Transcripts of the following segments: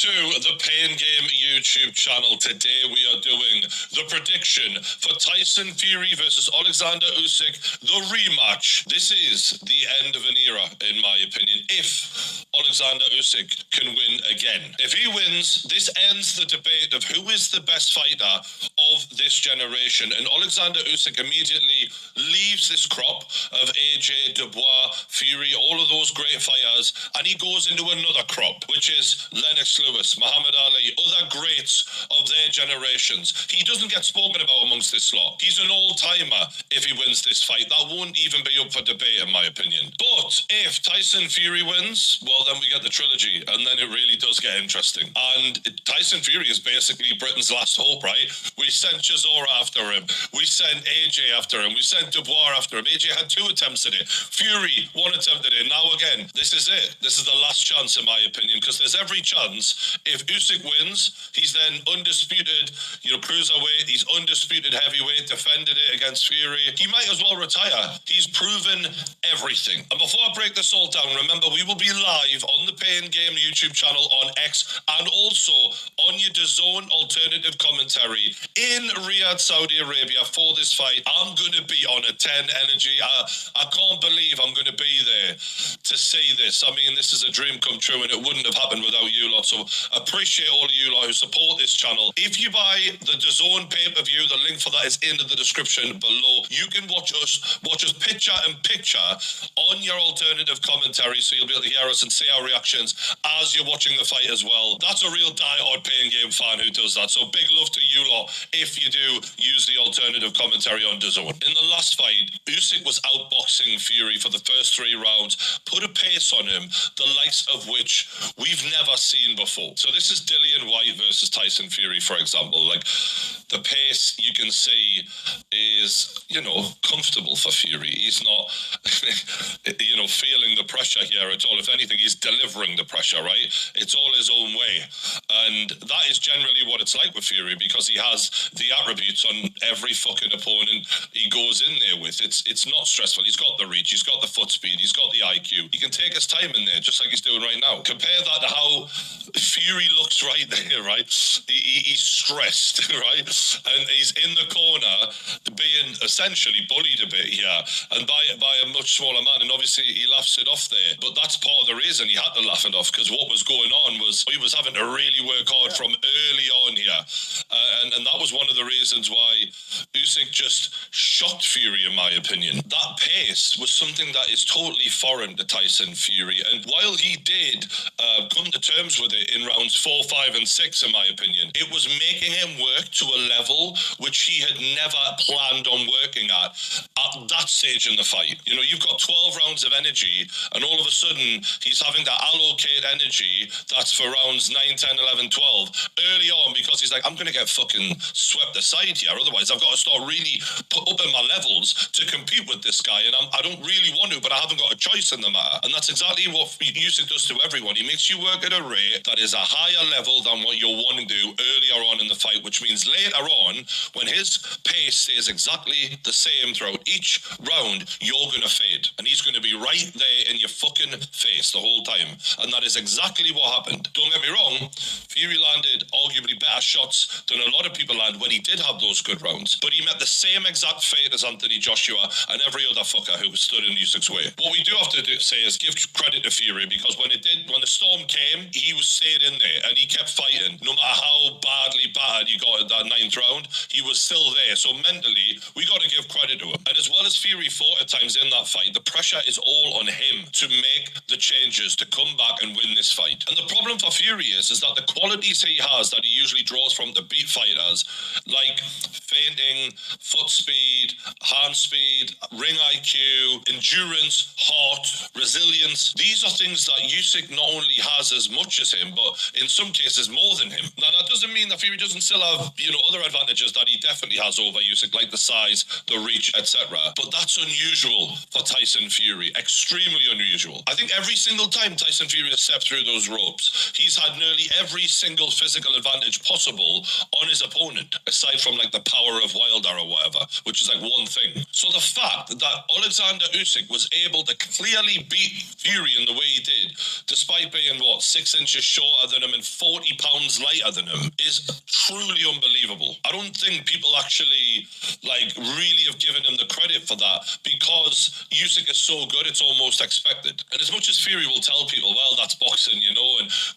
to the Pain Game YouTube channel. Today we are doing the prediction for Tyson Fury versus Oleksandr Usyk, the rematch. This is the end of an era, in my opinion, if Oleksandr Usyk can win again. If he wins, this ends the debate of who is the best fighter of this generation, and Oleksandr Usyk immediately leaves this crop of AJ, Dubois, Fury, all of those great fighters, and he goes into another crop, which is Lennox Lewis, Muhammad Ali, other greats of their generations. He doesn't get spoken about amongst this lot. He's an all-timer if he wins this fight. That won't even be up for debate, in my opinion. But if Tyson Fury wins, well, then we get the trilogy, and then it really does get interesting. And Tyson Fury is basically Britain's last hope, right? We sent Chisora after him. We sent AJ after him. We sent Dubois after him. AJ had 2 attempts at it. Fury, 1 attempt at it. Now again, this is it. This is the last chance, in my opinion, because there's every chance if Usyk wins, he's then undisputed, cruiserweight. He's undisputed heavyweight, defended it against Fury. He might as well retire. He's proven everything. And before I break this all down, remember, we will be live on the Pain Game YouTube channel on X and also on your DAZN alternative commentary in Riyadh, Saudi Arabia for this fight. I'm going to be on a 10 energy. I can't believe I'm going to be there to see this. I mean, this is a dream come true, and it wouldn't have happened without you lot. So appreciate all of you lot who support this channel. If you buy the DAZN pay-per-view, the link for that is in the description below. You can watch us picture in picture on your alternative commentary, so you'll be able to hear us and see our reactions as you're watching the fight as well. That's a real die-hard Pain Game fan who does that. So big love to you lot if you do use the alternative commentary on DAZN. In the last fight, Usyk was outboxing Fury for the first 3 rounds, put a pace on him, the likes of which we've never seen before. So this is Dillian White versus Tyson Fury, for example. Like, the pace you can see is, comfortable for Fury. He's not, feeling the pressure here at all. If anything, he's delivering the pressure, right? It's all his own way. And that is generally what it's like with Fury, because he has the attributes on every fucking opponent he goes in there with. It's not stressful. He's got the reach, he's got the foot speed, he's got the IQ. He can take his time in there, just like he's doing right now. Compare that to how Fury looks right there, right? He's stressed, right? And he's in the corner being essentially bullied a bit here, and by a much smaller man, and obviously he laughs it off there. But that's part of the reason he had to laugh it off, because what was going on was he was having to really work hard from early on here. And that was one of the reasons why Usyk just shocked Fury, in my opinion. That pace was something that is totally foreign to Tyson Fury. And while he did come to terms with it in rounds 4, 5, and 6, in my opinion, it was making him work to a level which he had never planned on working at that stage in the fight. You've got 12 rounds of energy, and all of a sudden he's having to allocate energy that's for rounds 9, 10, 11, 12 early on, because he's like, I'm going to get fucking swept aside here. Otherwise, I've got to start really upping my levels to compete with this guy, and I don't really want to, but I haven't got a choice in the matter. And that's exactly what Usyk does to everyone. He makes you work at a rate that is a higher level than what you're wanting to do earlier on in the fight, which means later on, when his pace stays exactly the same throughout each round, you're going to fade. And he's going to be right there in your fucking face the whole time. And that is exactly what happened. Don't get me wrong, Fury landed arguably better shots than a lot of people land when he did have those good rounds. But he met the same exact fate as Anthony Joshua and every other fucker who stood in Usyk's way. What we do have to say is give credit to Fury, because when the storm came, he stayed in there and he kept fighting. No matter how badly battered you got at that 9th round, he was still there. So mentally, we got to give credit to him. And as well as Fury fought at times in that fight, the pressure is all on him to make the changes, to come back and win this fight. And the problem for Fury is that the qualities he has that he usually draws from to beat fighters, like feinting, foot speed, hand speed, ring IQ, endurance, heart, resilience, these are things that Usyk not only has as much as him, but in some cases more than him. Now, that doesn't mean that Fury doesn't still have, other advantages that he definitely has over Usyk, like the size, the reach, etc. But that's unusual for Tyson Fury. Extremely unusual. I think every single time Tyson Fury has stepped through those ropes, he's had nearly every single physical advantage advantage possible on his opponent, aside from like the power of Wilder or whatever, which is like one thing. So the fact that Oleksandr Usyk was able to clearly beat Fury in the way he did, despite being, 6 inches shorter than him and 40 pounds lighter than him, is truly unbelievable. I don't think people actually, really have given him the credit for that, because Usyk is so good, it's almost expected. And as much as Fury will tell people, well, that's boxing, and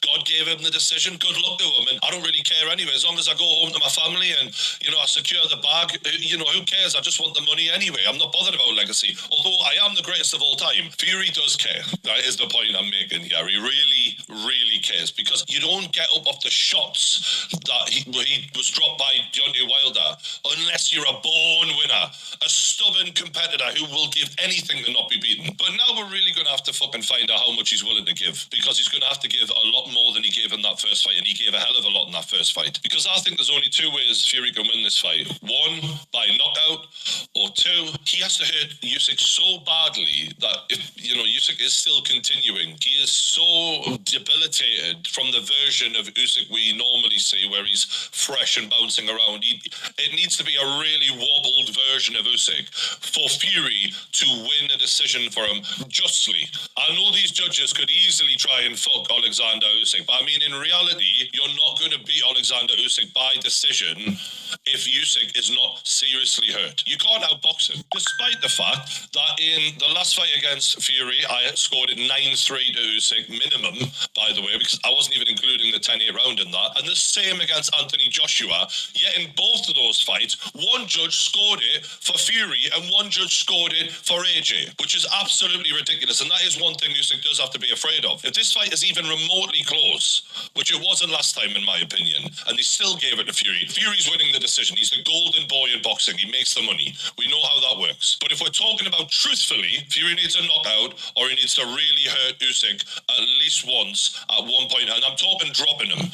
God gave him the decision, good luck to him, and I don't really care anyway, as long as I go home to my family and, I secure the bag, who cares? I just want the money anyway. I'm not bothered about legacy. Although I am the greatest of all time, Fury does care. That is the point I'm making here. He really, really cares, because you don't get up off the shots that he was dropped by Deontay Wilder unless you're a born winner, a stubborn competitor who will give anything to not be beaten. But now we're really going to have to fucking find out how much he's willing to give, because he's going to have to give a lot more than he gave in that first fight, and he gave a hell of a lot in that first fight. Because I think there's only two ways Fury can win this fight. One, by knockout, or two, he has to hurt Usyk so badly that if, Usyk is still continuing, he is so debilitated from the version of Usyk we normally see, where he's fresh and bouncing around. It needs to be a really wobbled version of Usyk for Fury to win a decision for him justly. I know these judges could easily try and fuck Oleksandr Usyk, but I mean, in reality, you're not going to beat Oleksandr Usyk by decision if Usyk is not seriously hurt. You can't outbox him, despite the fact that in the last fight against Fury, I scored it 9-3 to Usyk, minimum, by the way, because I wasn't even including the 10-8 round in that. And the same against Anthony Joshua, yet in both of those fights, one judge scored it for Fury and one judge scored it for AJ, which is absolutely ridiculous. And that is one thing Usyk does have to be afraid of. If this fight is even remotely close, which it wasn't last time in my opinion, and they still gave it to Fury, Fury's winning the decision. He's the golden boy in boxing. He makes the money. We know how that works. But if we're talking about truthfully, Fury needs a knockout, or he needs to really hurt Usyk at least once at one point, and I'm talking dropping him.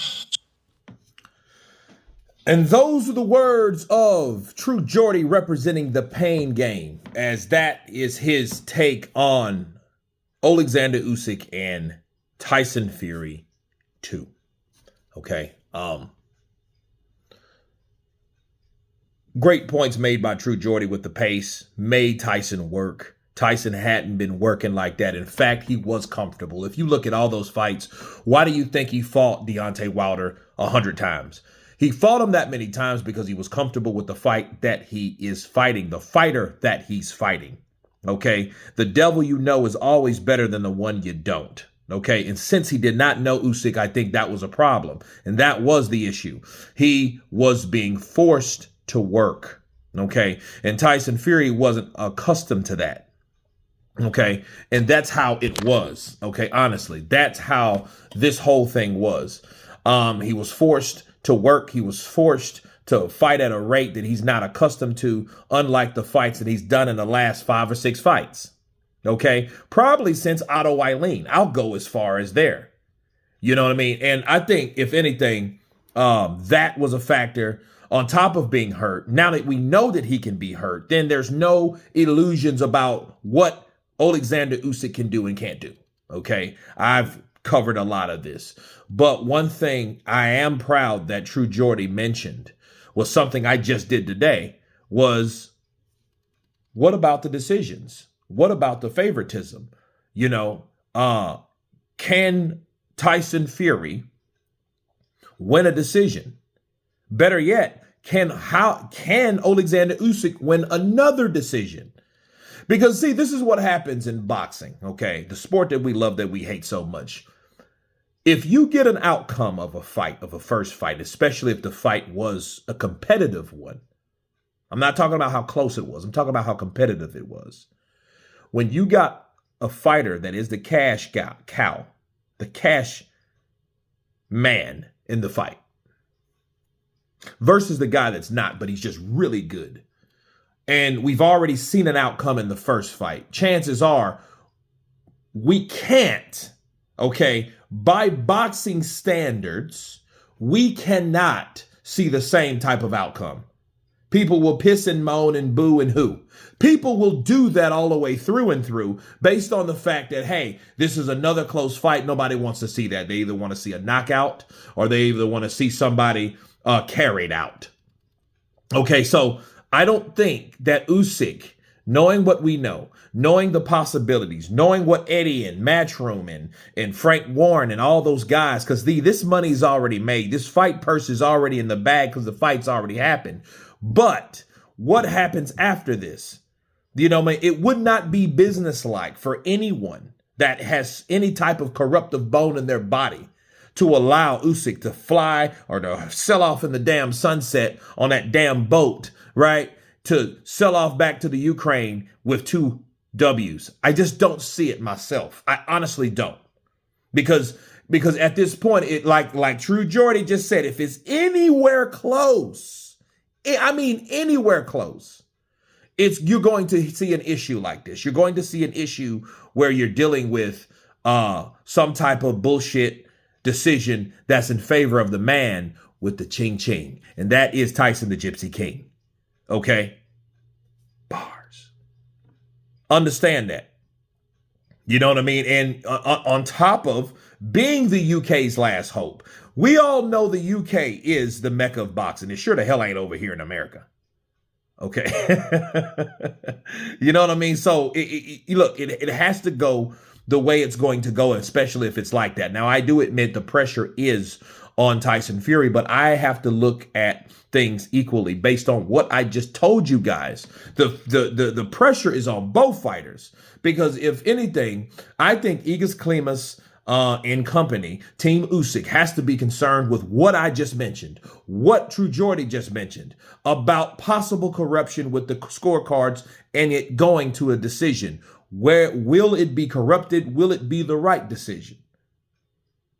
And those are the words of True Georgie, representing the pain game, as that is his take on Oleksandr Usyk and Tyson Fury 2. Okay. Great points made by True Georgie with the pace, made Tyson work. Tyson hadn't been working like that. In fact, he was comfortable. If you look at all those fights, why do you think he fought Deontay Wilder 100 times? He fought him that many times because he was comfortable with the fight that he is fighting, the fighter that he's fighting. Okay, the devil you know is always better than the one you don't. Okay, and since he did not know Usyk, I think that was a problem. And that was the issue. He was being forced to work. Okay, and Tyson Fury wasn't accustomed to that. Okay, and that's how it was. Okay, honestly, that's how this whole thing was. He was forced to work. He was forced to fight at a rate that he's not accustomed to, unlike the fights that he's done in the last 5 or 6 fights. Okay, probably since Otto Eileen. I'll go as far as there. You know what I mean? And I think, if anything, that was a factor on top of being hurt. Now that we know that he can be hurt, then there's no illusions about what Oleksandr Usyk can do and can't do. Okay, I've covered a lot of this. But one thing I am proud that True Georgie mentioned was something I just did today, was what about the decisions? What about the favoritism? Can Tyson Fury win a decision? Better yet, can Oleksandr Usyk win another decision? Because, see, this is what happens in boxing, okay? The sport that we love, that we hate so much. If you get an outcome of a fight, of a first fight, especially if the fight was a competitive one, I'm not talking about how close it was. I'm talking about how competitive it was. When you got a fighter that is the cash cow, the cash man in the fight, versus the guy that's not, but he's just really good, and we've already seen an outcome in the first fight, chances are we can't, okay, by boxing standards, we cannot see the same type of outcome. People will piss and moan and boo and hoo. People will do that all the way through and through based on the fact that, hey, this is another close fight. Nobody wants to see that. They either want to see a knockout or they either want to see somebody carried out. Okay, so I don't think that Usyk, knowing what we know, knowing the possibilities, knowing what Eddie and Matchroom and Frank Warren and all those guys, because this money's already made. This fight purse is already in the bag because the fight's already happened. But what happens after this? You know, it would not be businesslike for anyone that has any type of corruptive bone in their body to allow Usyk to fly or to sell off in the damn sunset on that damn boat, right? To sell off back to the Ukraine with 2 W's. I just don't see it myself. I honestly don't. Because at this point, it like True Georgie just said, if it's anywhere close, anywhere close, you're going to see an issue like this. You're going to see an issue where you're dealing with some type of bullshit decision that's in favor of the man with the ching ching. And that is Tyson the Gypsy King. Okay? Bars. Understand that. You know what I mean? And on top of being the UK's last hope, we all know the UK is the mecca of boxing. It sure the hell ain't over here in America. Okay. You know what I mean? So look, it has to go the way it's going to go, especially if it's like that. Now, I do admit the pressure is on Tyson Fury, but I have to look at things equally based on what I just told you guys. The pressure is on both fighters because if anything, I think Igis Klimas and company, Team Usyk, has to be concerned with what I just mentioned, what True Georgie just mentioned about possible corruption with the scorecards and it going to a decision. Where will it be corrupted? Will it be the right decision?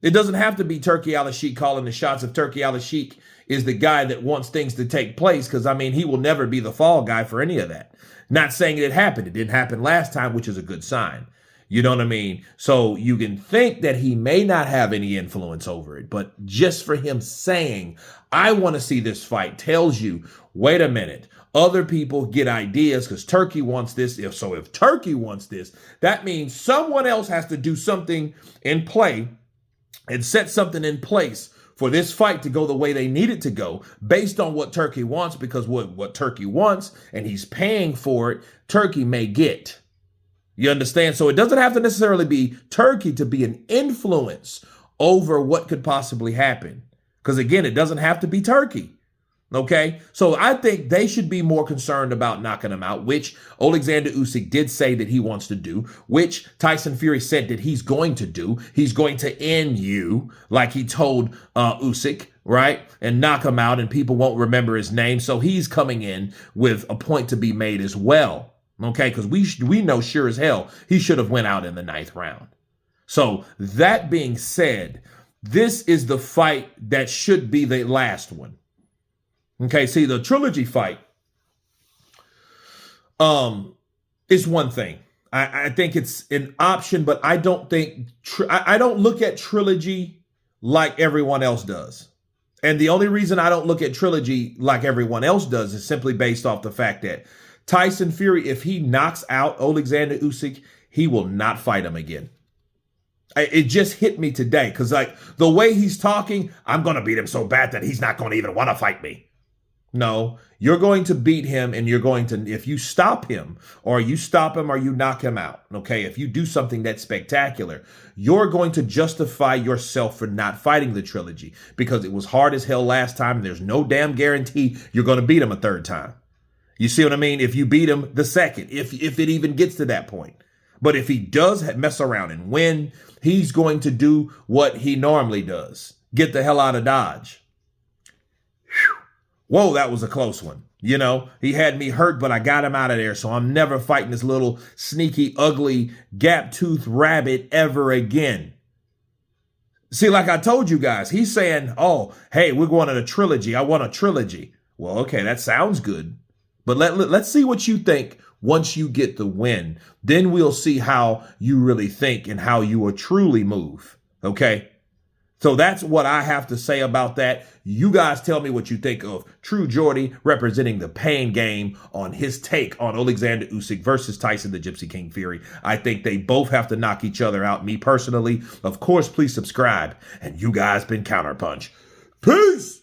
It doesn't have to be Turkey Al-Sheikh calling the shots if Turkey Al-Sheikh is the guy that wants things to take place, because, I mean, he will never be the fall guy for any of that. Not saying it happened. It didn't happen last time, which is a good sign. You know what I mean? So you can think that he may not have any influence over it, but just for him saying, I want to see this fight, tells you, wait a minute, other people get ideas because Turkey wants this. If Turkey wants this, that means someone else has to do something in play and set something in place for this fight to go the way they need it to go based on what Turkey wants, because what Turkey wants and he's paying for it, Turkey may get. You understand? So it doesn't have to necessarily be Turkey to be an influence over what could possibly happen. Because again, it doesn't have to be Turkey. Okay, so I think they should be more concerned about knocking him out, which Oleksandr Usyk did say that he wants to do, which Tyson Fury said that he's going to do. He's going to end you, like he told Usyk, right? And knock him out, and people won't remember his name. So he's coming in with a point to be made as well. Okay, because we know sure as hell he should have went out in the 9th round. So that being said, this is the fight that should be the last one. Okay, see, the trilogy fight is one thing. I think it's an option, but I don't think I don't look at trilogy like everyone else does. And the only reason I don't look at trilogy like everyone else does is simply based off the fact that Tyson Fury, if he knocks out Oleksandr Usyk, he will not fight him again. It just hit me today because, like, the way he's talking, I'm going to beat him so bad that he's not going to even want to fight me. No, you're going to beat him, and you're going to, if you stop him or you knock him out, okay, if you do something that's spectacular, you're going to justify yourself for not fighting the trilogy because it was hard as hell last time, and there's no damn guarantee you're going to beat him a 3rd time. You see what I mean? If you beat him the 2nd, if it even gets to that point. But if he does mess around and win, he's going to do what he normally does. Get the hell out of Dodge. Whoa, that was a close one. You know, he had me hurt, but I got him out of there. So I'm never fighting this little sneaky, ugly, gap-toothed rabbit ever again. See, like I told you guys, he's saying, oh, hey, we're going to a trilogy. I want a trilogy. Well, okay, that sounds good. But let's see what you think once you get the win. Then we'll see how you really think and how you will truly move. Okay? So that's what I have to say about that. You guys tell me what you think of True Georgie representing the pain game on his take on Oleksandr Usyk versus Tyson the Gypsy King Fury. I think they both have to knock each other out. Me personally, of course, please subscribe. And you guys been Counterpunch. Peace!